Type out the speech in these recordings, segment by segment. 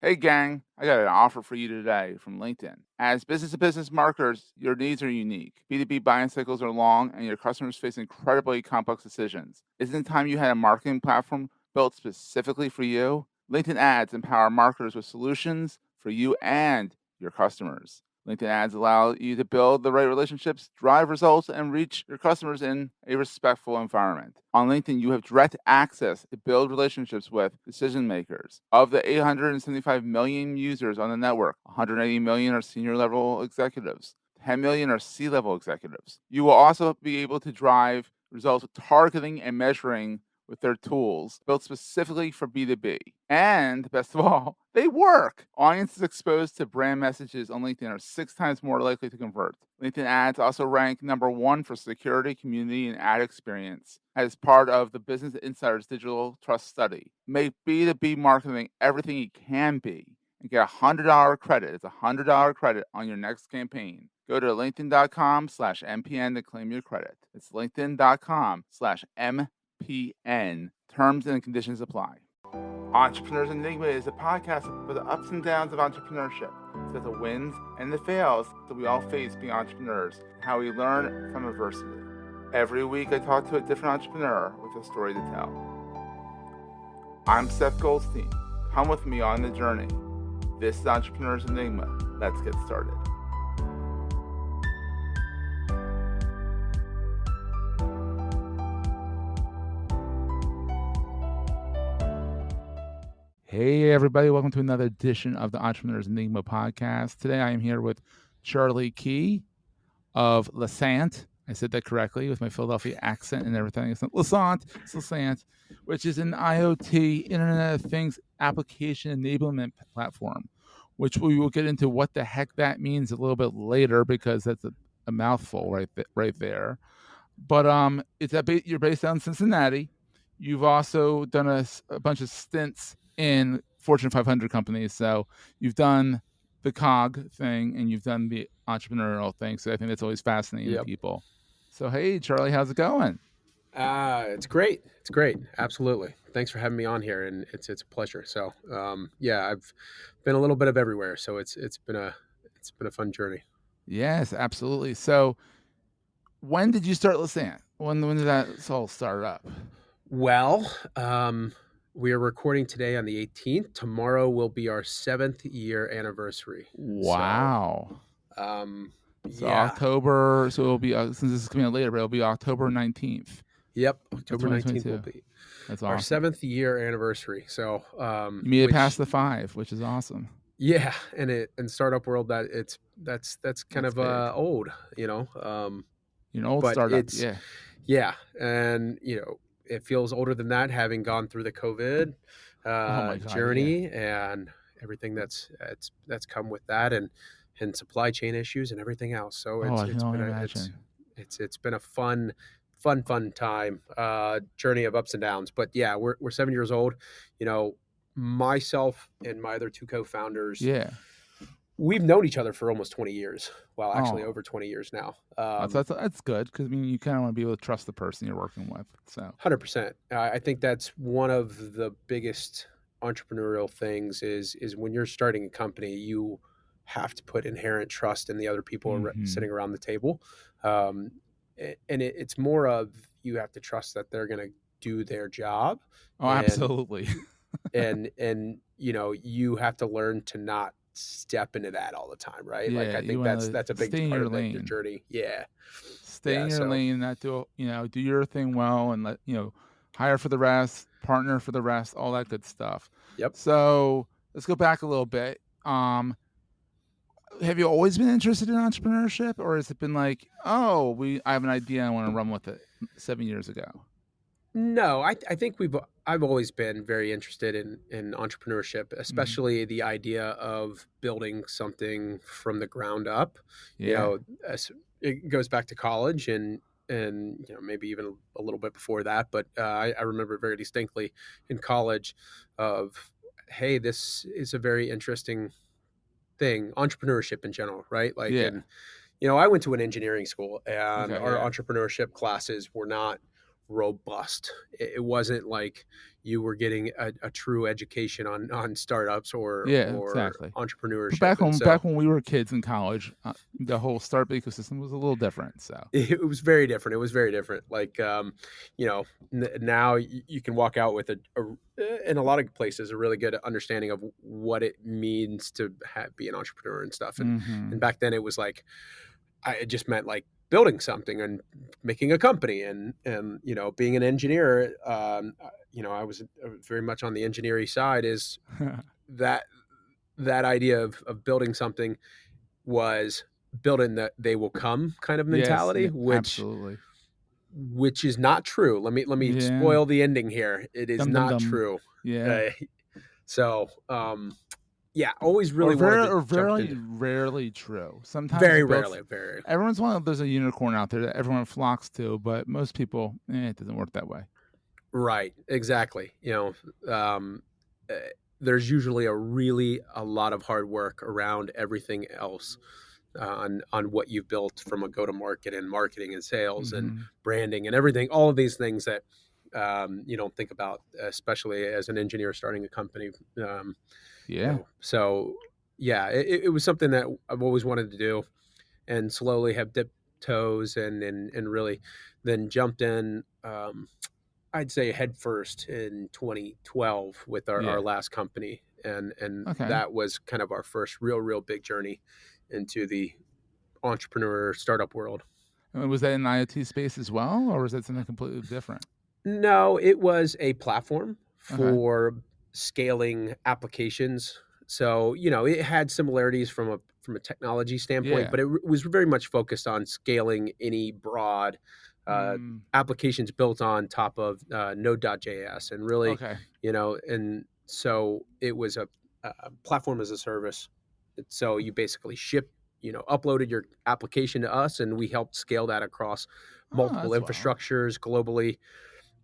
Hey gang, I got an offer for you today from LinkedIn. As business to business marketers, your needs are unique. B2B buying cycles are long and your customers face incredibly complex decisions. Isn't it time you had a marketing platform built specifically for you? LinkedIn ads empower marketers with solutions for you and your customers. LinkedIn ads allow you to build the right relationships, drive results, and reach your customers in a respectful environment. On LinkedIn, you have direct access to build relationships with decision makers. Of the 875 million users on the network, 180 million are senior level executives. 10 million are C-level executives. You will also be able to drive results with targeting and measuring with their tools built specifically for B2B. And best of all, they work. Audiences exposed to brand messages on LinkedIn are 6 times more likely to convert. LinkedIn ads also rank number 1 for security, community, and ad experience as part of the Business Insider's Digital Trust Study. Make B2B marketing everything it can be and get a $100 credit. It's a $100 credit on your next campaign. Go to linkedin.com/MPN to claim your credit. It's linkedin.com/MPN. Terms and conditions apply. Entrepreneurs Enigma is a podcast for the ups and downs of entrepreneurship. So the wins and the fails that we all face being entrepreneurs, and how we learn from adversity. Every week I talk to a different entrepreneur with a story to tell. I'm Seth Goldstein. Come with me on the journey. This is Entrepreneurs Enigma. Let's get started. Hey, everybody. Welcome to another edition of the Entrepreneurs Enigma podcast. Today, I am here with Charlie Key of Losant. I said that correctly with my Philadelphia accent and everything. It's not Losant, it's Losant, which is an IoT, Internet of Things application enablement platform, which we will get into what the heck that means a little bit later because that's a mouthful right there. But you're based out in Cincinnati. You've also done a bunch of stints in Fortune 500 companies. So you've done the cog thing and you've done the entrepreneurial thing. So I think that's always fascinating to people. So, hey, Charlie, how's it going? It's great. It's great. Absolutely. Thanks for having me on here, and it's a pleasure. So, I've been a little bit of everywhere, so it's been a fun journey. Yes, absolutely. So, when did you start Losant? When did that all start up? Well, we are recording today on the 18th. Tomorrow will be our 7th year anniversary. Wow. So Yeah. October. So it'll be since this is coming out later, but it'll be October 19th. Yep. October 19th will be That's our awesome. 7th year anniversary. So you made it past the 5, which is awesome. Yeah, and startup world that's kind of old, You're an old but startup. it's and it feels older than that, having gone through the COVID Oh my God, journey and everything that's come with that, and supply chain issues and everything else. So I it's can only been imagine. it's been a fun time, journey of ups and downs. But yeah, we're 7 years old. Myself and my other two co-founders, Yeah. we've known each other for almost 20 years. Well, actually, Oh, over 20 years now. that's good because you kind of want to be able to trust the person you're working with. So 100%. I think that's one of the biggest entrepreneurial things is when you're starting a company, you have to put inherent trust in the other people sitting around the table. And it's more of, you have to trust that they're going to do their job. Oh, and absolutely. and you have to learn to not step into that all the time, right? Like, Yeah, I you think want that's a to big stay in part your of the lane. journey. Yeah. Stay in your So lane, not do your thing well, and let hire for the rest, partner for the rest, all that good stuff. Yep. So let's go back a little bit. Have you always been interested in entrepreneurship, or has it been like, I have an idea, I want to run with it 7 years ago? No, I think I've always been very interested in entrepreneurship, especially the idea of building something from the ground up. Yeah. It goes back to college, and maybe even a little bit before that. But I remember very distinctly in college of, hey, this is a very interesting thing, entrepreneurship in general, right? Like, Yeah. and I went to an engineering school, and Okay. our Yeah. entrepreneurship classes were not robust. It wasn't like you were getting a true education on startups Yeah, or exactly. But entrepreneurship. And so back when we were kids in college, the whole startup ecosystem was a little different. So it was very different. It was very different. Like, you know, now you can walk out with in a lot of places, a really good understanding of what it means to be an entrepreneur and stuff. And hmm back then it was like, it just meant like building something and making a company and, you know, being an engineer. You know, I was very much on the engineering side is that, that idea of building something was building that they will come kind of yes, mentality, yeah, absolutely. which is not true. Let me Yeah, spoil the ending here. It is dum dum not dum. true. Yeah, Uh, so yeah, always really wanted to jump very into. rarely true. Sometimes you Very build. rarely, very Everyone's one of there's a unicorn out there that everyone flocks to, but most people, it doesn't work that way. right, exactly. You know, uh, there's usually a lot of hard work around everything else on what you've built from a go to market and marketing and sales and hmm branding and everything. All of these things that you don't think about, especially as an engineer starting a company. You Yeah, know, so yeah, it was something that I've always wanted to do, and slowly have dipped toes and really then jumped in. I'd say head first in 2012 with our yeah. last company, and Okay. that was kind of our first real big journey into the entrepreneur startup world. And was that in IoT space as well, or was that something completely different? No, it was a platform Okay. for scaling applications. So, you know, it had similarities from a technology standpoint, Yeah. but was very much focused on scaling any broad Mm, applications built on top of Node.js, and really, okay. you know, and so it was a platform as a service. So you basically you know, uploaded your application to us, and we helped scale that across Oh, multiple that's well. infrastructures globally.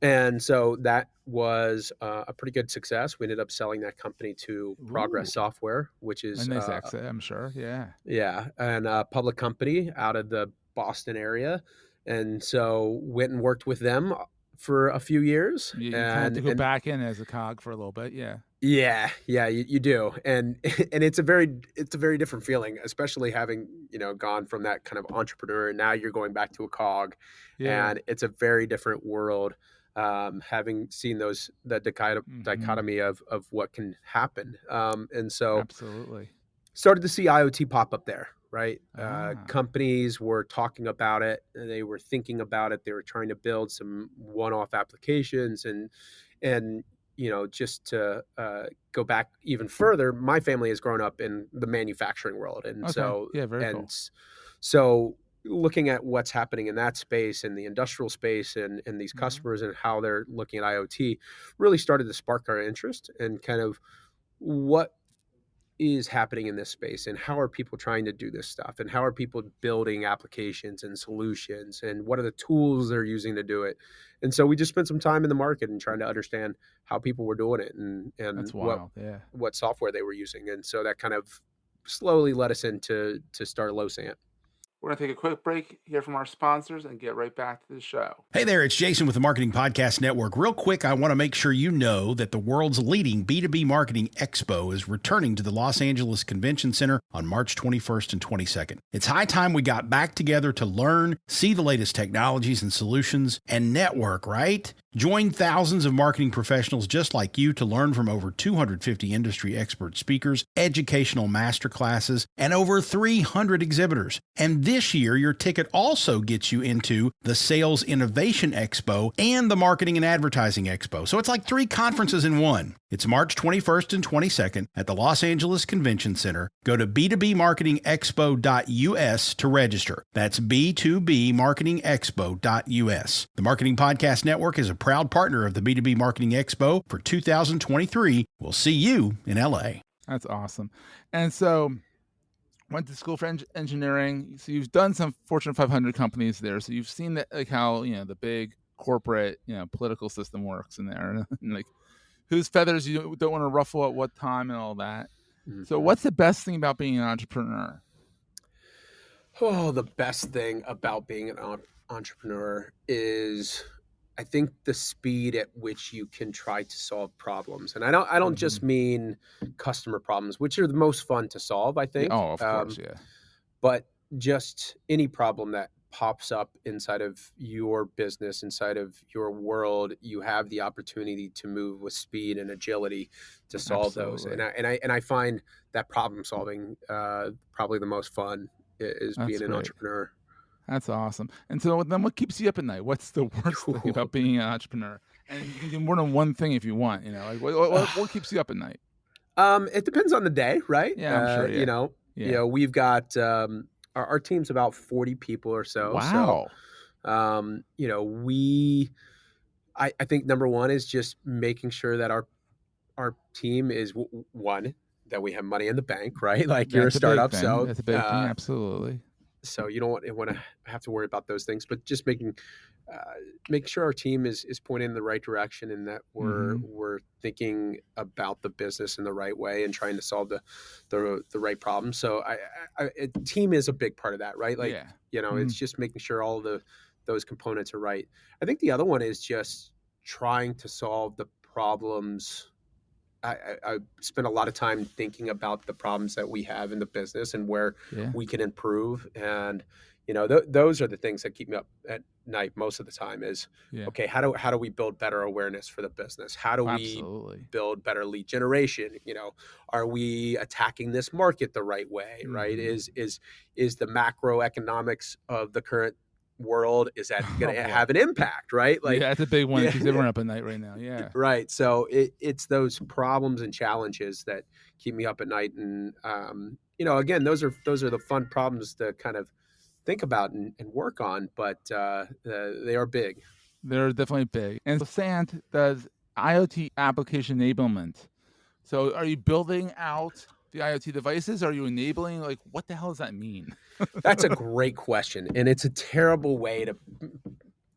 And so that was a pretty good success. We ended up selling that company to Ooh, Progress Software, which a is nice exit, I'm sure. Yeah. yeah, and a public company out of the Boston area. And so went and worked with them for a few years, You kind of have to go and back in as a cog for a little bit. Yeah. yeah, yeah, you do, and and it's a very different feeling, especially having, you know, gone from that kind of entrepreneur, and now you're going back to a cog, Yeah. and it's a very different world. Having seen that hmm dichotomy of what can happen, and so Absolutely. started to see IoT pop up there. Right, Ah. companies were talking about it, they were thinking about it, they were trying to build some one-off applications, and you know, just to go back even further, my family has grown up in the manufacturing world, Okay. Yeah. Very cool. so looking at what's happening in that space, in the industrial space, and these hmm customers and how they're looking at IoT, really started to spark our interest and kind of what is happening in this space, and how are people trying to do this stuff, and how are people building applications and solutions, and what are the tools they're using to do it. And so we just spent some time in the market and trying to understand how people were doing it, and That's wild. Yeah. what software they were using. And so that kind of slowly led us into to start Losant. We're going to take a quick break, hear from our sponsors, and get right back to the show. Hey there, it's Jason with the Marketing Podcast Network. Real quick, I want to make sure you know that the world's leading B2B Marketing Expo is returning to the Los Angeles Convention Center on March 21st and 22nd. It's high time we got back together to learn, see the latest technologies and solutions, and network, right? Join thousands of marketing professionals just like you to learn from over 250 industry expert speakers, educational masterclasses, and over 300 exhibitors. And this year, your ticket also gets you into the Sales Innovation Expo and the Marketing and Advertising Expo. So it's like 3 conferences in one. It's March 21st and 22nd at the Los Angeles Convention Center. Go to b2bmarketingexpo.us to register. That's b2bmarketingexpo.us. The Marketing Podcast Network is a proud partner of the B2B Marketing Expo for 2023. We'll see you in LA. That's awesome. And so, went to school for engineering. So you've done some Fortune 500 companies there. So you've seen that, like how the big corporate political system works in there, and like whose feathers you don't want to ruffle at what time and all that. So Mhm. what's the best thing about being an entrepreneur? Oh, the best thing about being an entrepreneur is I think the speed at which you can try to solve problems, and I don't just mean customer problems, which are the most fun to solve, I Yeah, think. oh, of course, yeah. But just any problem that pops up inside of your business, inside of your world, you have the opportunity to move with speed and agility to solve those. Absolutely. And I find that problem solving probably the most fun is That's being an great. entrepreneur. That's awesome. And so then what keeps you up at night? What's the worst thing about being an entrepreneur? And you can do more than one thing if you want, like what keeps you up at night? It depends on the day, right? Yeah, I'm sure, yeah. Yeah. We've got our team's about 40 people or so. So, Wow. I think number one is just making sure that our team is one, that we have money in the bank, right? Like you're a That's a big startup, thing. That's a big thing, absolutely. so you don't want to have to worry about those things, but just make sure our team is pointing in the right direction, and that we're thinking about the business in the right way and trying to solve the right problem. So team is a big part of that, right? Like, it's just making sure all those components are right. I think the other one is just trying to solve the problems. I spend a lot of time thinking about the problems that we have in the business and where we can improve. And, those are the things that keep me up at night most of the time is, okay, how do we build better awareness for the business? How do we build better lead generation? Are we attacking this market the right way, right? Is the macroeconomics of the current world, is that going to have an impact, right? Like, that's a big one that keeps everyone up at night right now. Yeah. Right. So it's those problems and challenges that keep me up at night. And, again, those are the fun problems to kind of think about and work on, but they are big. They're definitely big. And Losant does IoT application enablement. So are you building out the IoT devices? Are you enabling? Like, what the hell does that mean? That's a great question. And it's a terrible way to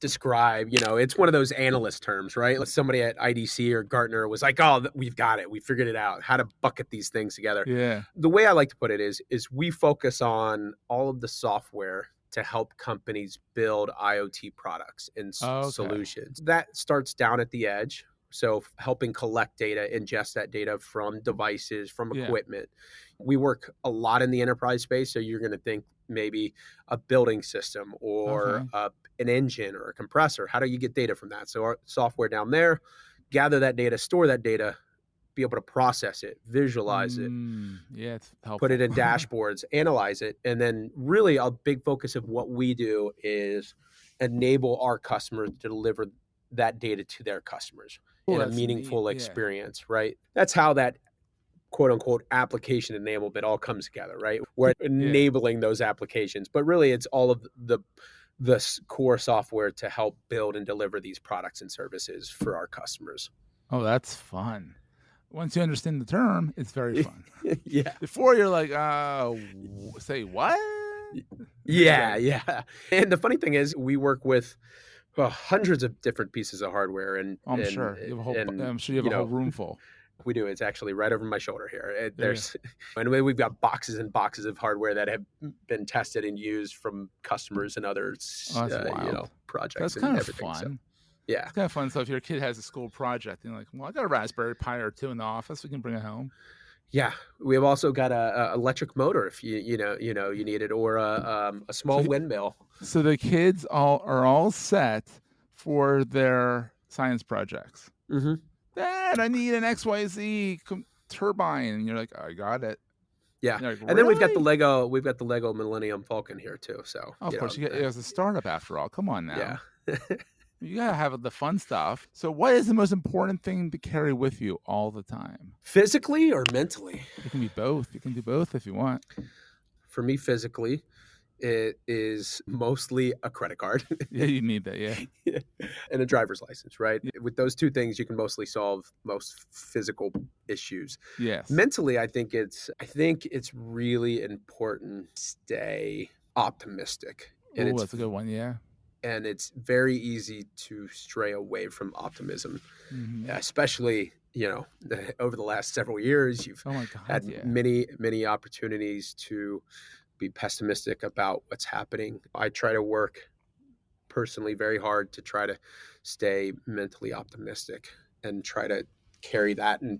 describe, it's one of those analyst terms, right? Like somebody at IDC or Gartner was like, oh, we've got it. We figured it out, how to bucket these things together. Yeah. The way I like to put it is we focus on all of the software to help companies build IoT products and solutions. That starts down at the edge. So helping collect data, ingest that data from devices, from equipment. We work a lot in the enterprise space. So you're going to think maybe a building system or an engine or a compressor. How do you get data from that? So our software down there, gather that data, store that data, be able to process it, visualize it. Yeah, it's helpful. Put it in dashboards, analyze it. And then really a big focus of what we do is enable our customers to deliver that data to their customers in a meaningful experience, right? That's how that quote unquote application enablement all comes together, right? We're enabling those applications, but really it's all of the core software to help build and deliver these products and services for our customers. Oh, that's fun. Once you understand the term, it's very fun. Yeah. Before you're like, say what? Yeah. And the funny thing is we work with hundreds of different pieces of hardware, and I'm sure you have a whole room full. We do. It's actually right over my shoulder here. And we've got boxes and boxes of hardware that have been tested and used from customers and others, projects. That's and kind of everything. fun. So, yeah, it's kind of fun. So if your kid has a school project, and you're like, well, I got a Raspberry Pi or two in the office, we can bring it home. Yeah, we've also got a electric motor if you need it, or a small windmill. So the kids are all set for their science projects. Mm-hmm. Dad, I need an XYZ turbine, and you're like, I got it. Yeah, like, and then we've got the Lego Millennium Falcon here too. So of course, it was a startup after all. Come on now. Yeah. You gotta have the fun stuff. So what is the most important thing to carry with you all the time? Physically or mentally? It can be both. You can do both if you want. For me, physically, it is mostly a credit card. Yeah, you need that, yeah. And a driver's license, right? Yeah. With those two things, you can mostly solve most physical issues. Yes. Mentally, I think it's really important to stay optimistic. Oh, that's a good one, yeah. And it's very easy to stray away from optimism, especially, over the last several years, you've had many, many opportunities to be pessimistic about what's happening. I try to work personally very hard to try to stay mentally optimistic and try to carry that and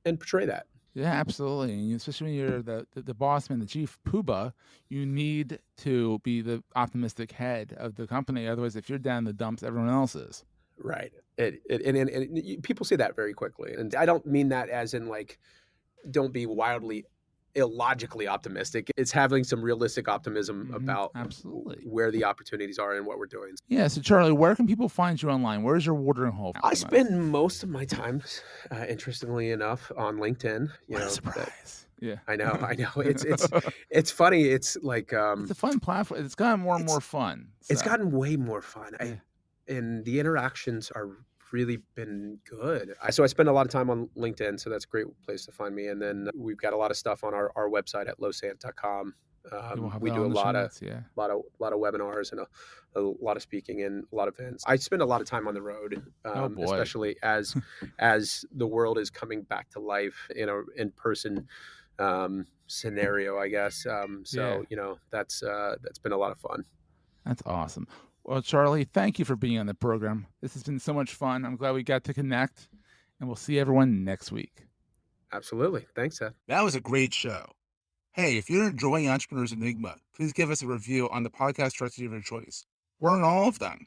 portray that. Yeah, absolutely. And especially when you're the boss man, the chief poobah, you need to be the optimistic head of the company. Otherwise, if you're down in the dumps, everyone else is. Right. People say that very quickly. And I don't mean that as in like, don't be wildly illogically optimistic. It's having some realistic optimism about absolutely where the opportunities are and what we're doing. Yeah. So Charlie, where can people find you online? Where's your watering hole? I spend most of my time, interestingly enough, on LinkedIn. What a surprise. Yeah. I know. It's funny. It's like, it's a fun platform. It's gotten more and more fun. So. It's gotten way more fun. And the interactions are really been good. So I spend a lot of time on LinkedIn, so that's a great place to find me. And then we've got a lot of stuff on our website at losant.com. We do a lot of webinars and a lot of speaking and a lot of events. I spend a lot of time on the road, especially as the world is coming back to life in a in-person scenario, I guess. That's been a lot of fun. That's awesome. Well, Charlie, thank you for being on the program. This has been so much fun. I'm glad we got to connect, and we'll see everyone next week. Absolutely. Thanks, Seth. That was a great show. Hey, if you're enjoying Entrepreneurs Enigma, please give us a review on the podcast directory of your choice. We're on all of them.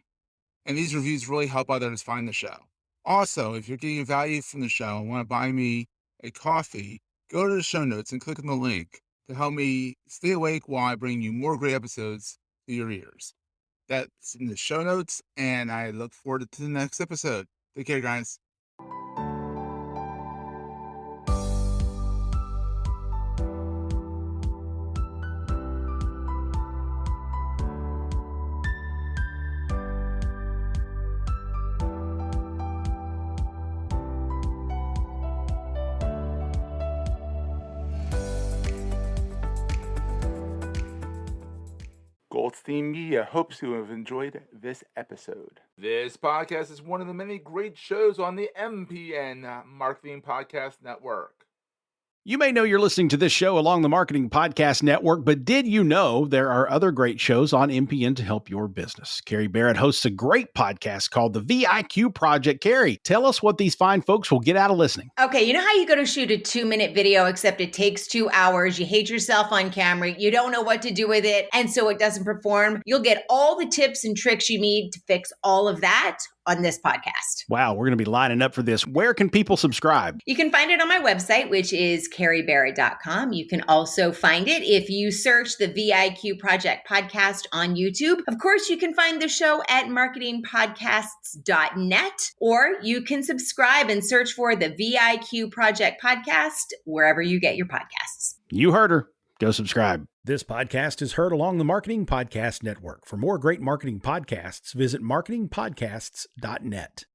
And these reviews really help others find the show. Also, if you're getting value from the show and want to buy me a coffee, go to the show notes and click on the link to help me stay awake while I bring you more great episodes to your ears. That's in the show notes, and I look forward to the next episode. Take care, guys. Goldstein Media hopes you have enjoyed this episode. This podcast is one of the many great shows on the MPN Marketing Podcast Network. You may know you're listening to this show along the Marketing Podcast Network, but did you know there are other great shows on MPN to help your business? Carrie Barrett hosts a great podcast called The VIQ Project. Carrie, tell us what these fine folks will get out of listening. Okay, you know how you go to shoot a 2-minute video, except it takes 2 hours, you hate yourself on camera, you don't know what to do with it, and so it doesn't perform? You'll get all the tips and tricks you need to fix all of that on this podcast. Wow, we're going to be lining up for this. Where can people subscribe? You can find it on my website, which is carriebarrett.com. You can also find it if you search the VIQ Project Podcast on YouTube. Of course, you can find the show at marketingpodcasts.net, or you can subscribe and search for the VIQ Project Podcast wherever you get your podcasts. You heard her. Go subscribe. This podcast is heard along the Marketing Podcast Network. For more great marketing podcasts, visit marketingpodcasts.net.